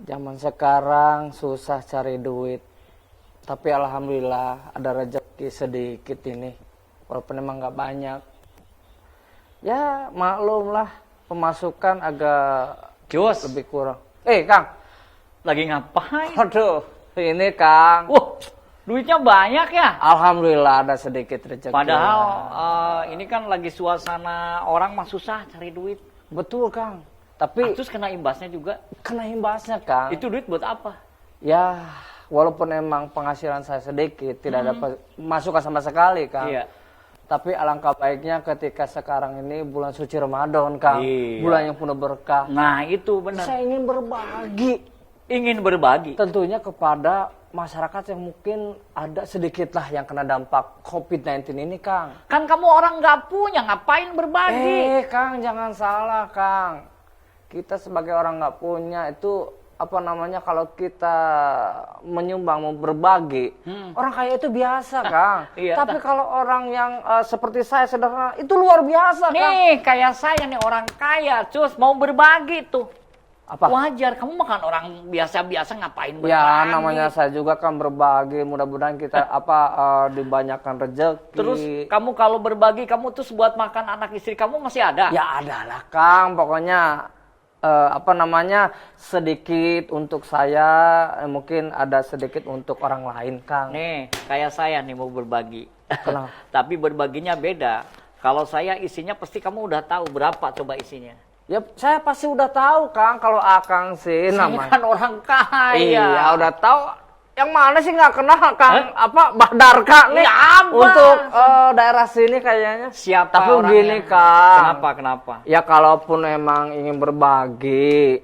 Zaman sekarang susah cari duit, tapi alhamdulillah ada rezeki sedikit ini, walaupun emang nggak banyak. Ya maklum lah, pemasukan agak Jos, lebih kurang. Kang, lagi ngapain? aduh, ini Kang. Wah, duitnya banyak ya? Alhamdulillah ada sedikit rezeki. Padahal ini kan lagi suasana orang mah susah cari duit. Betul Kang, tapi Terus kena imbasnya juga. kena imbasnya Kang. Itu duit buat apa? Ya, walaupun emang penghasilan saya sedikit, tidak dapat masukan sama sekali, Kang. Iya. Tapi alangkah baiknya ketika sekarang ini bulan suci Ramadan, Kang. Iya. Bulan yang penuh berkah. Nah, itu benar. Saya ingin berbagi. Ingin berbagi. Tentunya kepada masyarakat yang mungkin ada sedikit lah yang kena dampak COVID-19 ini, Kang. Kan kamu orang nggak punya, ngapain berbagi? Kang, jangan salah, Kang. Kita sebagai orang nggak punya itu apa namanya, kalau kita menyumbang mau berbagi, orang kaya itu biasa, Kang. Iya, Tapi kalau orang yang seperti saya sederhana itu luar biasa, Kang. Nih, kayak saya nih orang kaya, cus mau berbagi tuh. Apa? Wajar, kamu makan orang biasa-biasa ngapain berbagi? Ya, namanya saya juga kan berbagi. Mudah-mudahan kita dibanyakan rezeki. Terus kamu kalau berbagi, kamu terus buat makan anak istri kamu masih ada? Ya ada lah, Kang. Pokoknya sedikit untuk saya, mungkin ada sedikit untuk orang lain, Kang. Nih, kayak saya nih mau berbagi. Kenapa? Tapi berbaginya beda. Kalau saya isinya pasti kamu udah tahu berapa coba isinya. Ya, saya pasti udah tahu, Kang. Kalau Akang sih Saya namanya. kan orang kaya. Iya, udah tahu. Yang mana sih nggak kenal, Kang? Bahdarka nih. Ya, apa? Untuk daerah sini kayaknya. Siapa Tapi orangnya? gini, Kang. Kenapa? Ya kalaupun emang ingin berbagi,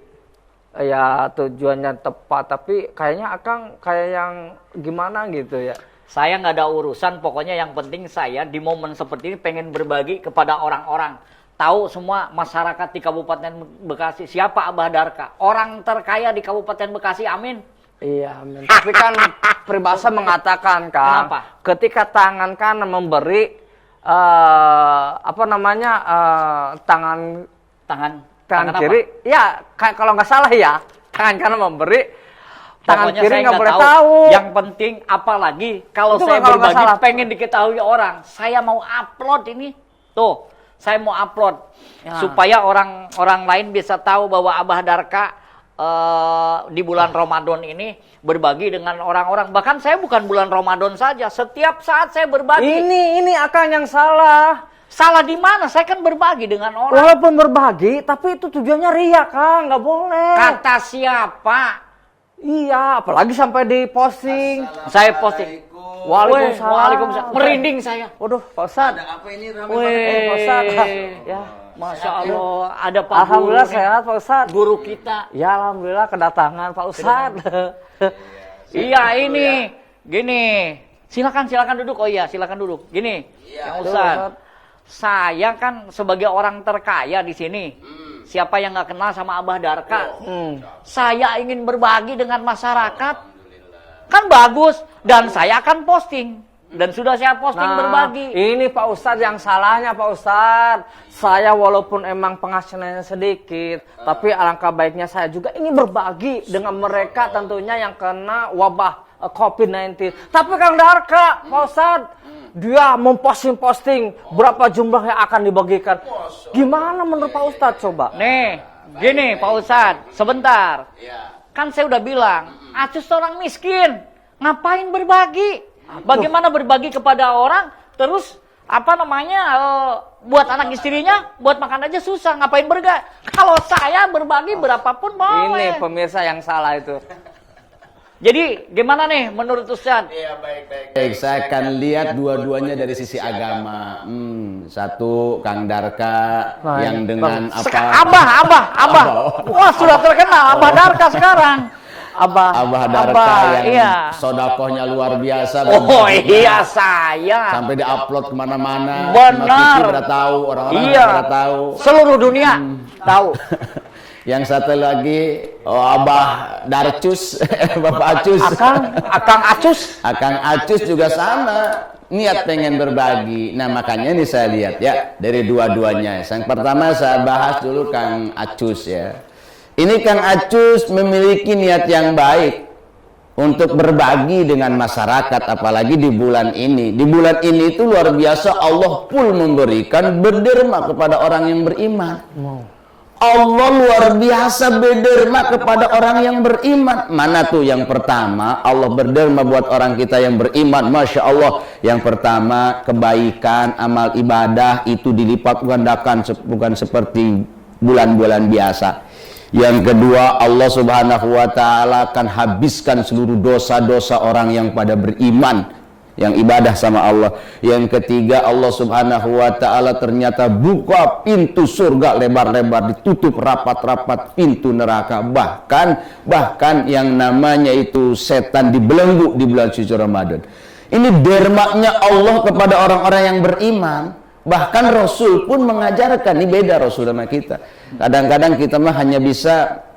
ya tujuannya tepat. Tapi kayaknya Akang kayak yang gimana gitu ya. Saya nggak ada urusan, pokoknya yang penting saya di momen seperti ini pengen berbagi kepada orang-orang. Tahu semua masyarakat di Kabupaten Bekasi, siapa Abah Darka? Orang terkaya di Kabupaten Bekasi, amin. Iya, amin. Tapi kan peribahasa mengatakan, Kang, Kenapa? ketika tangan kanan memberi, tangan Tangan kiri, apa? ya kalau nggak salah ya, tangan kanan memberi, tangan Pokoknya kiri saya nggak boleh tahu. tahu. Yang penting apalagi kalau Itu saya kalau nggak berbagi salah. pengen diketahui orang. Saya mau upload ini. Tuh, saya mau upload Ya. supaya orang lain bisa tahu bahwa Abah Darka di bulan Ramadan ini berbagi dengan orang-orang. Bahkan saya bukan bulan Ramadan saja, setiap saat saya berbagi. Ini Akang yang salah. Salah di mana? Saya kan berbagi dengan orang. Walaupun berbagi, tapi itu tujuannya ria, Kang, nggak boleh. Kata siapa? Iya, apalagi sampai diposting. Saya posting. Waalaikumsalam. Waalaikumsalam. Merinding saya. Waduh, Pak Ustadz. Ada apa ini rame Weh. banget? Pak Ustadz. Ya, Masya Allah, ada Pak alhamdulillah Guru nih, sehat, Pak Ustadz. guru kita. Ya, alhamdulillah kedatangan Pak Ustadz. Iya ini, gini. Silakan duduk. Oh iya, silakan duduk. Gini, Yang Ustaz. Saya kan sebagai orang terkaya di sini. Siapa yang nggak kenal sama Abah Darka? Saya ingin berbagi dengan masyarakat. Kan bagus, dan saya akan posting. Dan sudah saya posting berbagi. Ini Pak Ustadz yang salahnya, Pak Ustadz. Saya walaupun emang penghasilannya sedikit, tapi alangkah baiknya saya juga ingin berbagi dengan mereka tentunya yang kena wabah COVID-19. Tapi Kang Darka, Pak Ustadz, dia memposting berapa jumlah yang akan dibagikan. Gimana menurut Pak Ustadz coba? Nih, gini Pak Ustadz, sebentar. Kan saya udah bilang, Acus orang miskin, ngapain berbagi? Bagaimana berbagi kepada orang, terus buat anak istrinya, buat makan aja susah, ngapain berbagi? Kalau saya berbagi berapapun boleh. Ini pemirsa yang salah itu. Jadi gimana nih menurut Ustaz? Iya, baik. Saya akan lihat dua-duanya dari sisi agama. Satu Kang Darka yang dengan apa? Abah. Wah, sudah terkenal Abah Darka sekarang. Abah Darka yang iya. sodakohnya luar biasa. Oh iya, saya. Sampai diupload kemana-mana. Benar. Kita udah tahu, orang-orang Iya. udah tahu. Seluruh dunia tahu. Yang satu lagi Abah Darcus, Bapak Acus. Akang Acus juga sama, niat pengen berbagi. Nah, makanya ini saya lihat ya dari dua-duanya. Yang pertama saya bahas dulu Kang Acus ya. Ini Kang Acus memiliki niat yang baik untuk berbagi dengan masyarakat, apalagi di bulan ini. Di bulan ini itu luar biasa, Allah pun memberikan berderma kepada orang yang beriman. Allah luar biasa berderma kepada orang yang beriman. Mana tuh yang pertama? Allah berderma buat orang kita yang beriman. Masya Allah. Yang pertama, kebaikan, amal ibadah itu dilipat gandakan, bukan seperti bulan-bulan biasa. Yang kedua, Allah Subhanahu wa ta'ala akan habiskan seluruh dosa-dosa orang yang pada beriman, yang ibadah sama Allah. Yang ketiga, Allah Subhanahu wa ta'ala ternyata buka pintu surga lebar-lebar, ditutup rapat-rapat pintu neraka. Bahkan yang namanya itu setan dibelenggu di bulan suci Ramadan. Ini dermaknya Allah kepada orang-orang yang beriman. Bahkan Rasul pun mengajarkan, ini beda Rasul sama kita. Kadang-kadang kita mah hanya bisa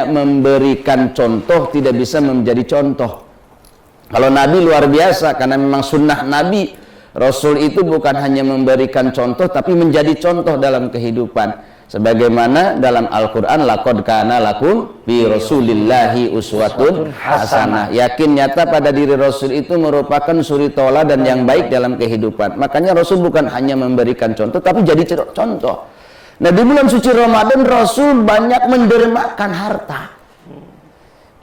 memberikan contoh, tidak bisa menjadi contoh. Kalau Nabi luar biasa, karena memang sunnah Nabi, Rasul itu bukan hanya memberikan contoh, tapi menjadi contoh dalam kehidupan. Sebagaimana dalam Al-Quran, laqad kana lakum fi Rasulillahi uswatun hasanah. Yakin nyata pada diri Rasul itu merupakan suri tauladan yang baik dalam kehidupan. Makanya Rasul bukan hanya memberikan contoh, tapi jadi contoh. Nah, di bulan suci Ramadan Rasul banyak mendermakan harta.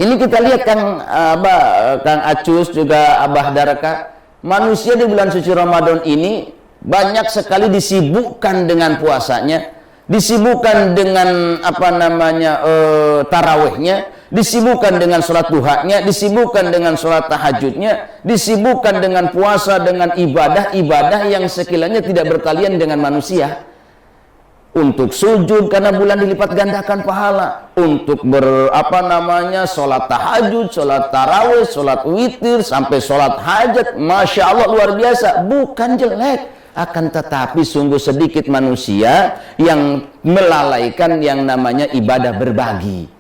Ini kita lihat Kang Acus juga Abah Darka, manusia di bulan suci Ramadan ini banyak sekali disibukkan dengan puasanya, disibukkan dengan tarawihnya, disibukkan dengan sholat duhanya, disibukkan dengan sholat tahajudnya, disibukkan dengan puasa, dengan ibadah yang sekiranya tidak berkalian dengan manusia. Untuk sujud karena bulan dilipat gandakan pahala, untuk sholat tahajud, sholat tarawih, sholat witir, sampai sholat hajat, Masya Allah luar biasa, bukan jelek. Akan tetapi sungguh sedikit manusia yang melalaikan yang namanya ibadah berbagi.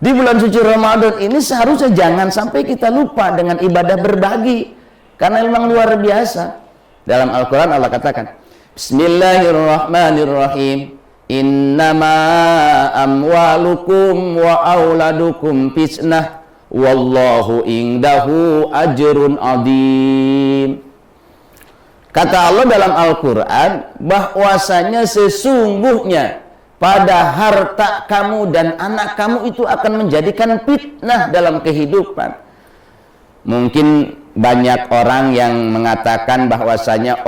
Di bulan suci Ramadan ini seharusnya jangan sampai kita lupa dengan ibadah berbagi, karena memang luar biasa. Dalam Al-Quran Allah katakan, Bismillahirrahmanirrahim. Innama amwalukum wa auladukum fitnah wallahu indahu ajrun adim. Kata Allah dalam Al-Quran bahwasanya sesungguhnya pada harta kamu dan anak kamu itu akan menjadikan fitnah dalam kehidupan. Mungkin banyak orang yang mengatakan bahwasanya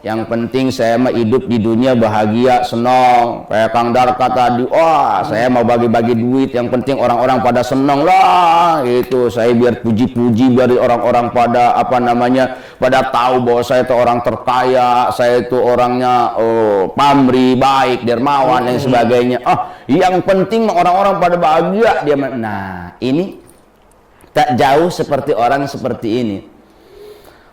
yang penting saya mah hidup di dunia bahagia, senang. Kayak Kang Darka tadi, saya mau bagi-bagi duit, yang penting orang-orang pada senang lah. Itu saya biar puji-puji, biar orang-orang pada pada tahu bahwa saya itu orang terkaya, saya itu orangnya pamrih, baik, dermawan dan sebagainya. Yang penting orang-orang pada bahagia dia. Nah, ini tak jauh seperti orang seperti ini.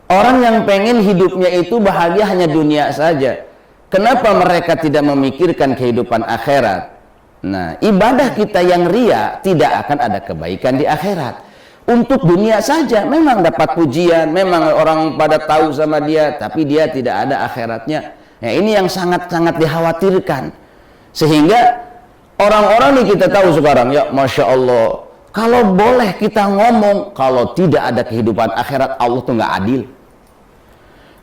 Orang yang pengen hidupnya itu bahagia hanya dunia saja. Kenapa mereka tidak memikirkan kehidupan akhirat? Nah, ibadah kita yang ria tidak akan ada kebaikan di akhirat. Untuk dunia saja memang dapat pujian, memang orang pada tahu sama dia, tapi dia tidak ada akhiratnya. Nah, ini yang sangat-sangat dikhawatirkan. Sehingga orang-orang nih kita tahu sekarang, ya Masya Allah, kalau boleh kita ngomong, kalau tidak ada kehidupan akhirat, Allah tuh nggak adil.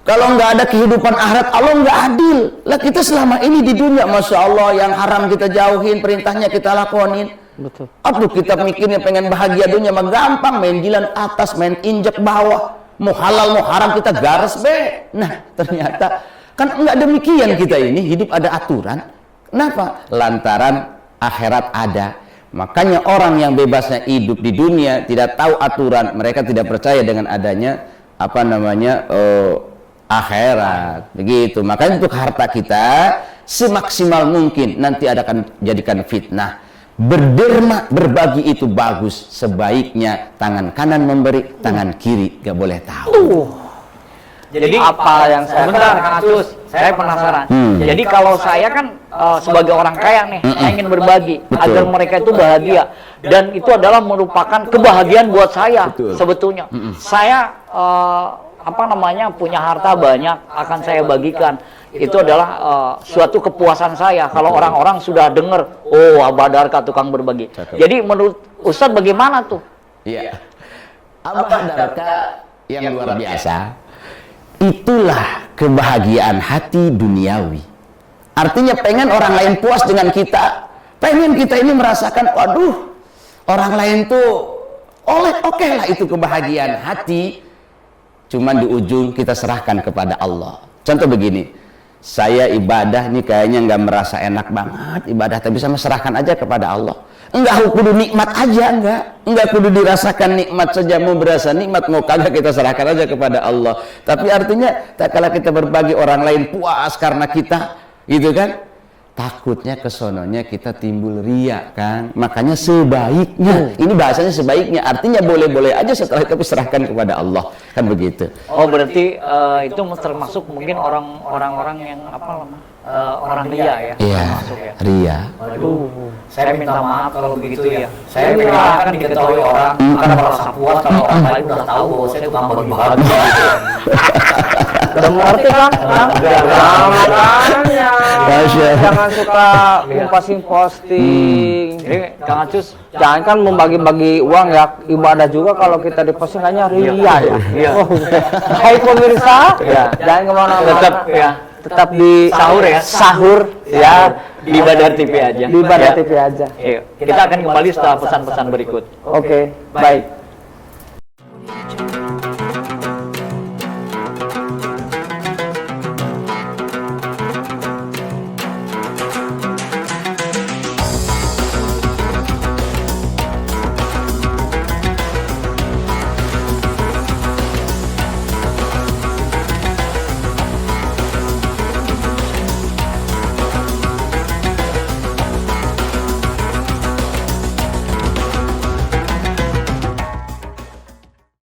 Kalau nggak ada kehidupan akhirat, Allah nggak adil. Lah kita selama ini di dunia, Masya Allah, yang haram kita jauhin, perintahnya kita lakonin. Betul. Aduh, kita mikirnya pengen bahagia dunia mah gampang, main jilan atas, main injek bawah, mau halal mau haram kita garis be. Nah, ternyata kan nggak demikian kita ini, hidup ada aturan. Kenapa? Lantaran akhirat ada. Makanya orang yang bebasnya hidup di dunia tidak tahu aturan, mereka tidak percaya dengan adanya akhirat. Begitu. Makanya untuk harta kita semaksimal mungkin nanti akan jadikan fitnah. Berderma, berbagi itu bagus. Sebaiknya tangan kanan memberi, tangan kiri gak boleh tahu. Jadi apa yang saya sebentar Kang Acus, saya penasaran. Jadi kalau saya kan sebagai orang kaya nih, saya ingin berbagi agar mereka itu bahagia, dan itu adalah merupakan kebahagiaan buat saya. Betul. Sebetulnya saya punya harta banyak, akan saya bagikan. Itu adalah suatu kepuasan saya kalau orang-orang sudah dengar, oh Abah Darka tukang berbagi. Jadi menurut Ustadz bagaimana tuh? Iya. Abah Darka yang luar biasa. Itulah kebahagiaan hati duniawi. Artinya pengen orang lain puas dengan kita, pengen kita ini merasakan, waduh, orang lain tuh oke lah, itu kebahagiaan hati. Cuman di ujung kita serahkan kepada Allah. Contoh begini, saya ibadah nih kayaknya nggak merasa enak banget ibadah, tapi sama serahkan aja kepada Allah. Enggak kudu nikmat aja, enggak kudu dirasakan nikmat saja, mau berasa nikmat mau kagak kita serahkan aja kepada Allah. Tapi artinya tak kala kita berbagi orang lain puas karena kita, gitu kan? Takutnya kesononya kita timbul ria kan. Makanya sebaiknya, ini bahasanya sebaiknya, artinya boleh-boleh aja setelah itu serahkan kepada Allah, kan begitu. Oh berarti itu termasuk mungkin orang-orang yang orang ria ya? Iya, termasuk ya. ria. Waduh, saya minta maaf kalau begitu ya. Saya akan diketahui orang karena merasa puas kalau orang lain udah tahu bahwa saya tukang bagi-bagi. Udah mengerti kan? Makanya jangan suka posting. Jadi Kang Acus, Jangan kan membagi-bagi uang ya, ibadah juga kalau kita diposting hanya ria ya. Iya. Hai pemirsa, jangan kemana-mana. Tetap di sahur ya. Di Badar TV aja. Di Badar TV aja. Kita akan kembali setelah pesan-pesan berikut. Oke, baik.